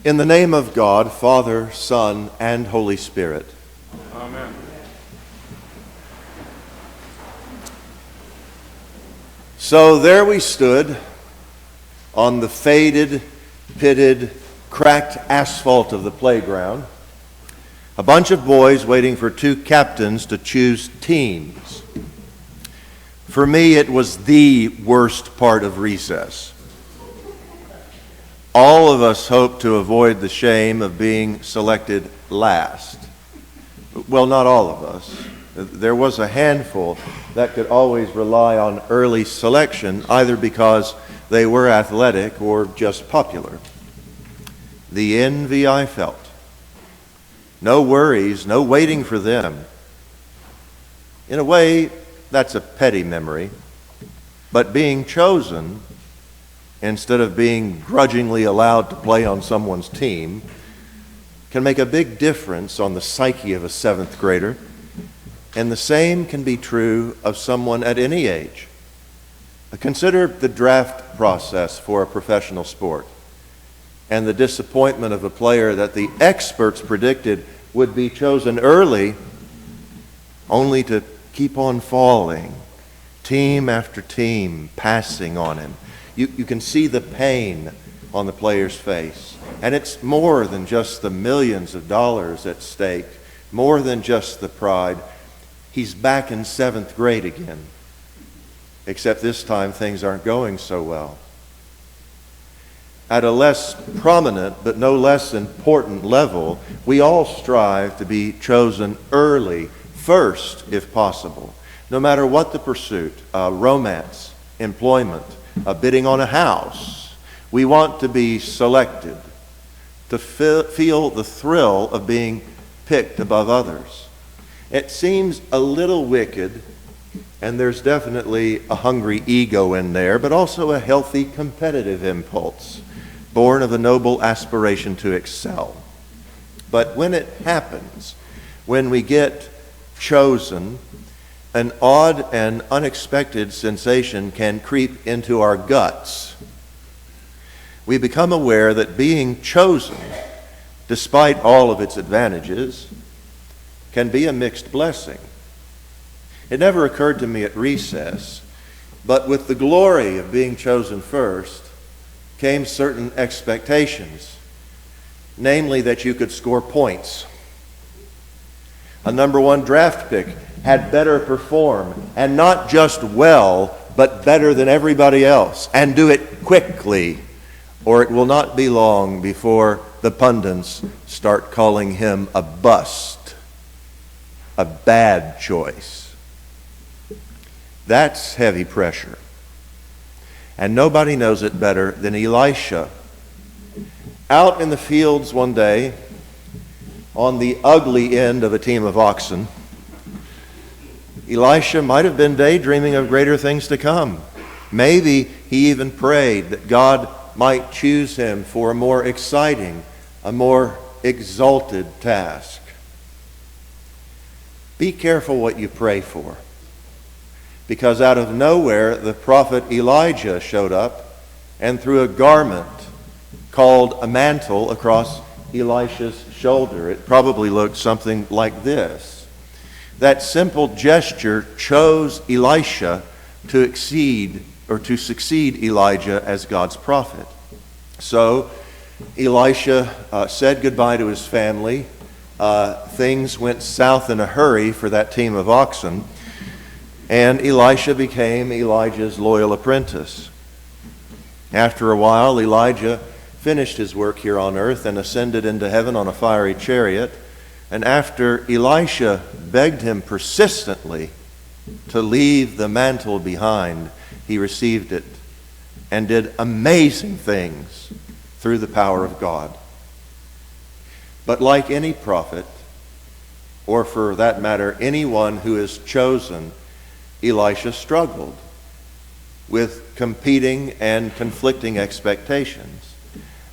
In the name of God, Father, Son, and Holy Spirit. Amen. So there we stood on the faded, pitted, cracked asphalt of the playground, a bunch of boys waiting for two captains to choose teams. For me, it was the worst part of recess. All of us hoped to avoid the shame of being selected last. Well, not all of us. There was a handful that could always rely on early selection, either because they were athletic or just popular. The envy I felt. No worries, no waiting for them. In a way, that's a petty memory. But being chosen, instead of being grudgingly allowed to play on someone's team, can make a big difference on the psyche of a seventh grader. And the same can be true of someone at any age. Consider the draft process for a professional sport and the disappointment of a player that the experts predicted would be chosen early, only to keep on falling, team after team passing on him. You can see the pain on the player's face. And it's more than just the millions of dollars at stake, more than just the pride. He's back in seventh grade again, except this time things aren't going so well. At a less prominent but no less important level, we all strive to be chosen early, first if possible, no matter what the pursuit, romance, employment, bidding on a house. We want to be selected, to feel the thrill of being picked above others. It seems a little wicked, and there's definitely a hungry ego in there, but also a healthy competitive impulse, born of a noble aspiration to excel. But when it happens, when we get chosen, an odd and unexpected sensation can creep into our guts. We become aware that being chosen, despite all of its advantages, can be a mixed blessing. It never occurred to me at recess, but with the glory of being chosen first came certain expectations, namely that you could score points. A number one draft pick had better perform, and not just well, but better than everybody else, and do it quickly, or it will not be long before the pundits start calling him a bust, a bad choice. That's heavy pressure. And nobody knows it better than Elisha. Out in the fields one day, on the ugly end of a team of oxen, Elisha might have been daydreaming of greater things to come. Maybe he even prayed that God might choose him for a more exciting, a more exalted task. Be careful what you pray for, because out of nowhere the prophet Elijah showed up and threw a garment called a mantle across Elisha's shoulder. It probably looked something like this. That simple gesture chose Elisha to succeed Elijah as God's prophet. So Elisha said goodbye to his family. Things went south in a hurry for that team of oxen, and Elisha became Elijah's loyal apprentice. After a while, Elijah finished his work here on earth and ascended into heaven on a fiery chariot. And after Elisha begged him persistently to leave the mantle behind, he received it and did amazing things through the power of God. But like any prophet, or for that matter, anyone who is chosen, Elisha struggled with competing and conflicting expectations.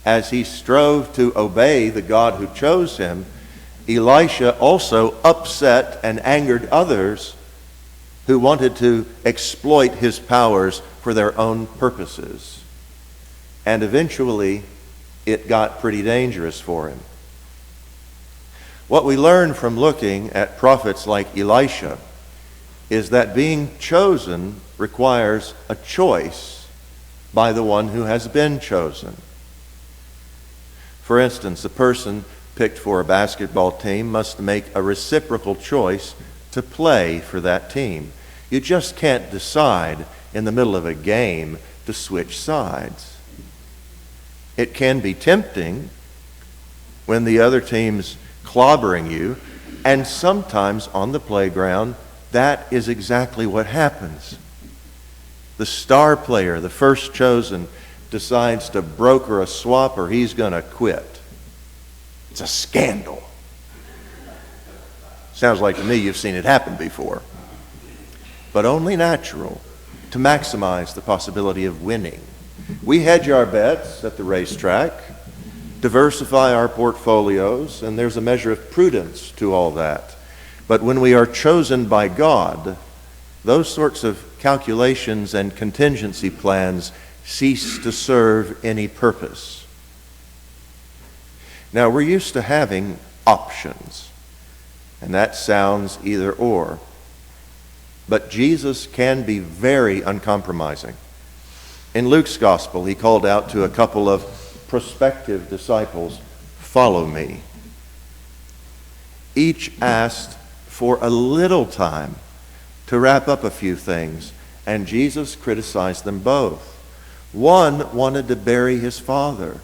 As he strove to obey the God who chose him, Elisha also upset and angered others who wanted to exploit his powers for their own purposes. And eventually, it got pretty dangerous for him. What we learn from looking at prophets like Elisha is that being chosen requires a choice by the one who has been chosen. For instance, a person picked for a basketball team must make a reciprocal choice to play for that team. You just can't decide in the middle of a game to switch sides. It can be tempting when the other team's clobbering you, and sometimes on the playground, that is exactly what happens. The star player, the first chosen, decides to broker a swap or he's going to quit. It's a scandal. Sounds like to me you've seen it happen before. But only natural to maximize the possibility of winning. We hedge our bets at the racetrack, diversify our portfolios, and there's a measure of prudence to all that. But when we are chosen by God, those sorts of calculations and contingency plans cease to serve any purpose. Now, we're used to having options, and that sounds either or. But Jesus can be very uncompromising. In Luke's gospel, he called out to a couple of prospective disciples, "Follow me." Each asked for a little time to wrap up a few things, and Jesus criticized them both. One wanted to bury his father,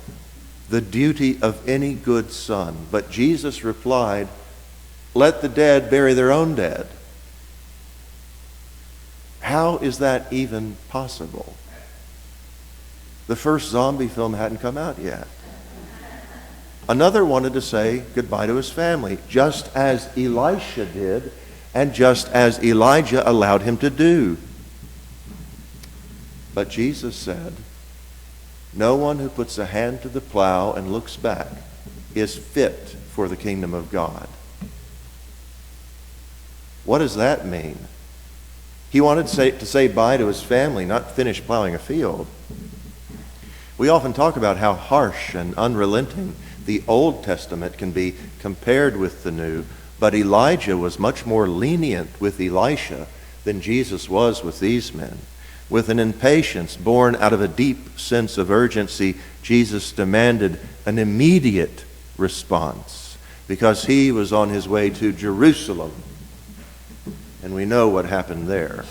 the duty of any good son. But Jesus replied, "Let the dead bury their own dead." How is that even possible? The first zombie film hadn't come out yet. Another wanted to say goodbye to his family, just as Elisha did, and just as Elijah allowed him to do. But Jesus said, "No one who puts a hand to the plow and looks back is fit for the kingdom of God." What does that mean? He wanted to say bye to his family, not finish plowing a field. We often talk about how harsh and unrelenting the Old Testament can be compared with the New, but Elijah was much more lenient with Elisha than Jesus was with these men. With an impatience born out of a deep sense of urgency, Jesus demanded an immediate response because he was on his way to Jerusalem. And we know what happened there.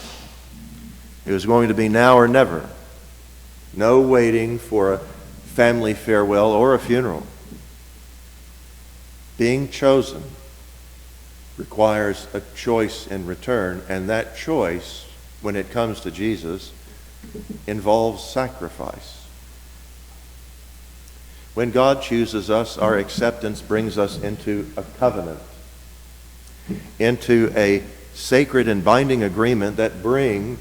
It was going to be now or never. No waiting for a family farewell or a funeral. Being chosen requires a choice in return, and that choice, when it comes to Jesus, involves sacrifice. When God chooses us, our acceptance brings us into a covenant, into a sacred and binding agreement that bring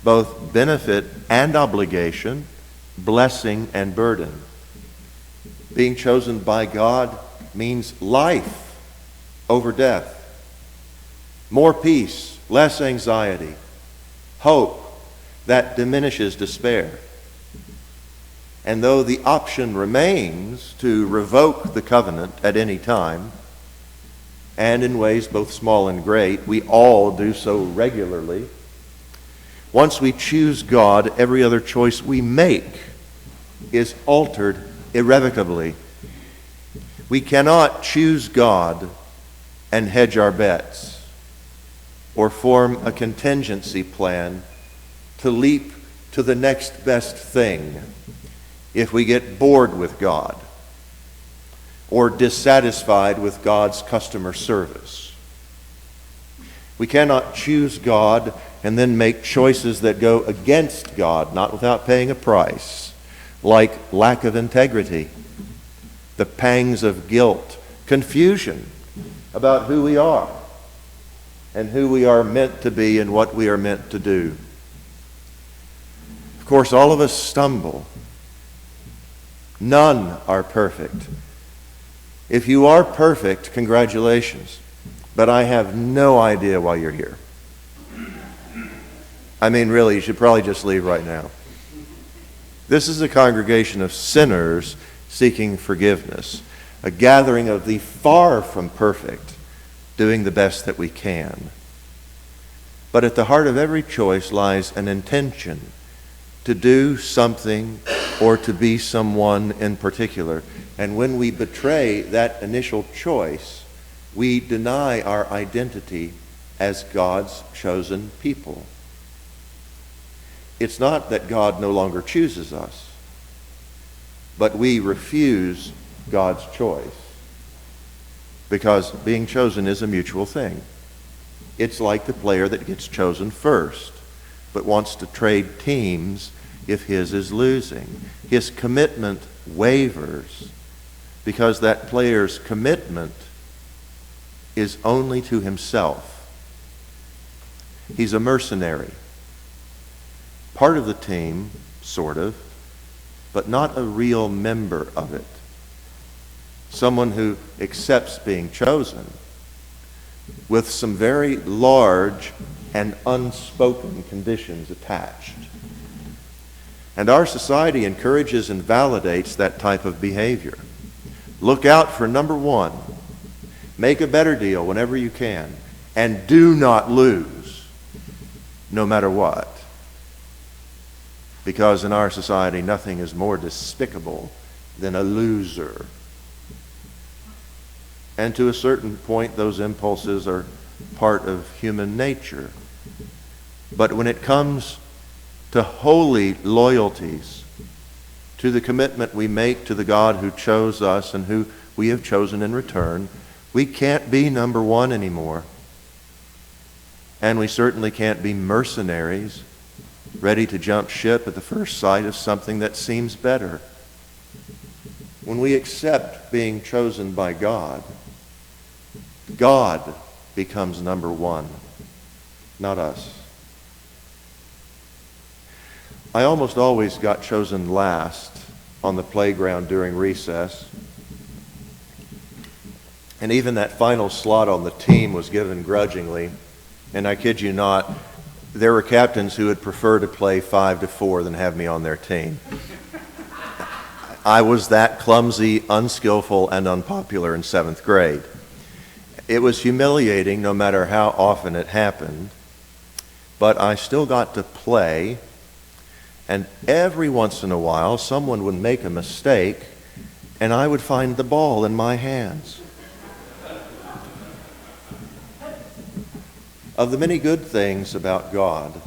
both benefit and obligation, blessing and burden. Being chosen by God means life over death, more peace, less anxiety, hope that diminishes despair. And though the option remains to revoke the covenant at any time, and in ways both small and great, we all do so regularly. Once we choose God, every other choice we make is altered irrevocably. We cannot choose God and hedge our bets or form a contingency plan to leap to the next best thing if we get bored with God or dissatisfied with God's customer service. We cannot choose God and then make choices that go against God, not without paying a price, like lack of integrity, the pangs of guilt, confusion about who we are and who we are meant to be and what we are meant to do. Of course, all of us stumble. None are perfect. If you are perfect, congratulations. But I have no idea why you're here. I mean, really, you should probably just leave right now. This is a congregation of sinners seeking forgiveness, a gathering of the far from perfect, doing the best that we can. But at the heart of every choice lies an intention to do something or to be someone in particular. And when we betray that initial choice, we deny our identity as God's chosen people. It's not that God no longer chooses us, but we refuse God's choice, because being chosen is a mutual thing. It's like the player that gets chosen first, but wants to trade teams if his is losing. His commitment wavers because that player's commitment is only to himself. He's a mercenary, part of the team, sort of, but not a real member of it. Someone who accepts being chosen with some very large and unspoken conditions attached. And our society encourages and validates that type of behavior. Look out for number one. Make a better deal whenever you can. And do not lose, no matter what. Because in our society, nothing is more despicable than a loser. And to a certain point, those impulses are part of human nature. But when it comes to holy loyalties, to the commitment we make to the God who chose us and who we have chosen in return, we can't be number one anymore. And we certainly can't be mercenaries, ready to jump ship at the first sight of something that seems better. When we accept being chosen by God, God becomes number one, not us. I almost always got chosen last on the playground during recess. And even that final slot on the team was given grudgingly. And I kid you not, there were captains who would prefer to play 5-4 than have me on their team. I was that clumsy, unskillful, and unpopular in 7th grade. It was humiliating no matter how often it happened, but I still got to play, and every once in a while someone would make a mistake and I would find the ball in my hands. Of the many good things about God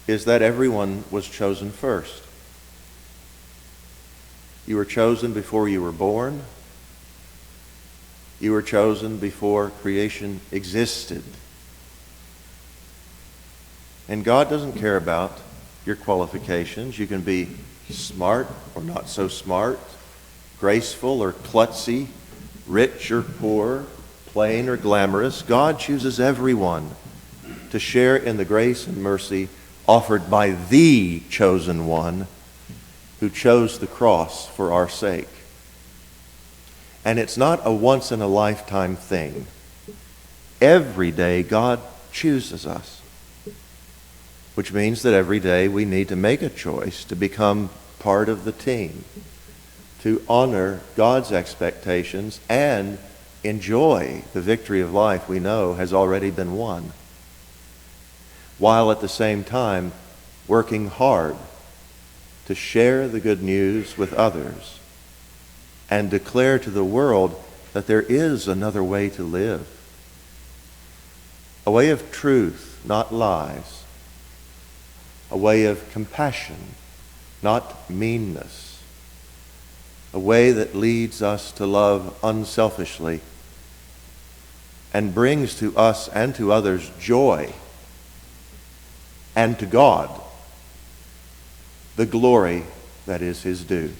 is that everyone was chosen first. You were chosen before you were born. You were chosen before creation existed. And God doesn't care about your qualifications. You can be smart or not so smart, graceful or klutzy, rich or poor, plain or glamorous. God chooses everyone to share in the grace and mercy offered by the chosen one who chose the cross for our sake. And it's not a once-in-a-lifetime thing. Every day God chooses us, which means that every day we need to make a choice to become part of the team, to honor God's expectations and enjoy the victory of life we know has already been won, while at the same time working hard to share the good news with others and declare to the world that there is another way to live, a way of truth, not lies, a way of compassion, not meanness, a way that leads us to love unselfishly and brings to us and to others joy, and to God the glory that is his due.